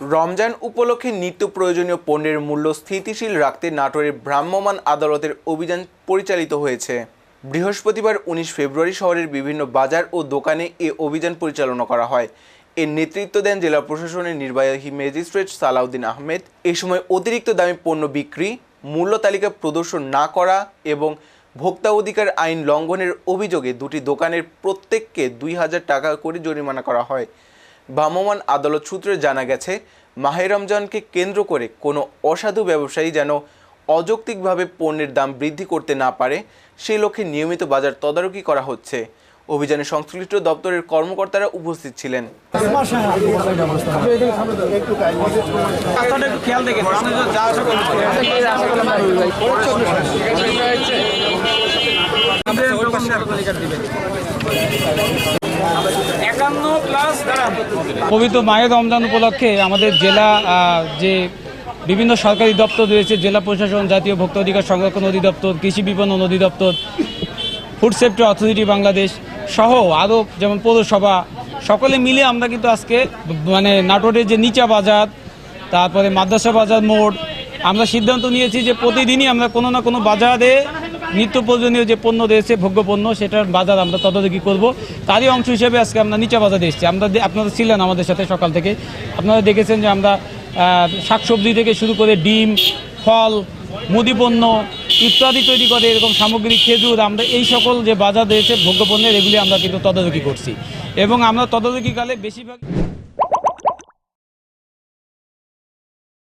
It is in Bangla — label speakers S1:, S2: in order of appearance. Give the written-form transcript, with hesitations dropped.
S1: রমজান উপলক্ষে নিত্য প্রয়োজনীয় পণ্যের মূল্য স্থিতিশীল রাখতে নাটোরের ভ্রাম্যমাণ আদালতের অভিযান পরিচালিত হয়েছে। বৃহস্পতিবার ১৯ ফেব্রুয়ারি শহরের বিভিন্ন বাজার ও দোকানে এ অভিযান পরিচালনা করা হয়। এর নেতৃত্ব দেন জেলা প্রশাসনের নির্বাহী ম্যাজিস্ট্রেট সালাউদ্দিন আহমেদ। এ সময় অতিরিক্ত দামে পণ্য বিক্রি, মূল্য তালিকা প্রদর্শন না করা এবং ভোক্তা অধিকার আইন লঙ্ঘনের অভিযোগে দুটি দোকানের প্রত্যেককে ২,০০০ টাকা করে জরিমানা করা হয়। ভ্রাম্যমাণ আদালত সূত্রে জানা গেছে, মাহে রমজানকে কেন্দ্র করে কোনো অসাধু ব্যবসায়ী যেন অযৌক্তিকভাবে পণ্যের দাম বৃদ্ধি করতে না পারে সেই লক্ষ্যে নিয়মিত বাজার তদারকি করা হচ্ছে। অভিযানে সংশ্লিষ্ট দপ্তরের কর্মকর্তারা উপস্থিত ছিলেন।
S2: পবিত্র মাহে রমজান উপলক্ষে আমাদের জেলা যে বিভিন্ন সরকারি দপ্তর রয়েছে, জেলা প্রশাসন, জাতীয় ভোক্তা অধিকার সংরক্ষণ অধিদপ্তর, কৃষি বিপণন অধিদপ্তর, ফুড সেফটি অথরিটি বাংলাদেশ সহ আরও যেমন পৌরসভা, সকলে মিলে আমরা কিন্তু আজকে নাটোরের যে নিচা বাজার, তারপরে মাদ্রাসা বাজার মোড়, আমরা সিদ্ধান্ত নিয়েছি যে প্রতিদিনই আমরা কোনো না কোনো বাজারে নিত্য প্রয়োজনীয় যে পণ্য রয়েছে, ভোগ্য পণ্য, সেটার বাজার আমরা তদারকি করব। তারই অংশ হিসেবে আজকে আমরা নিচা বাজারে এসেছি। আপনারা ছিলেন আমাদের সাথে সকাল থেকে, আপনারা দেখেছেন যে আমরা শাকসবজি থেকে শুরু করে ডিম, ফল, মুদি পণ্য ইত্যাদি তৈরি করে এরকম সামগ্রী, খেজুর, আমরা এই সকল যে বাজার রয়েছে ভোগ্য পণ্যের, এগুলি আমরা কিন্তু তদারকি করছি এবং আমরা তদারকিকালে বেশিরভাগ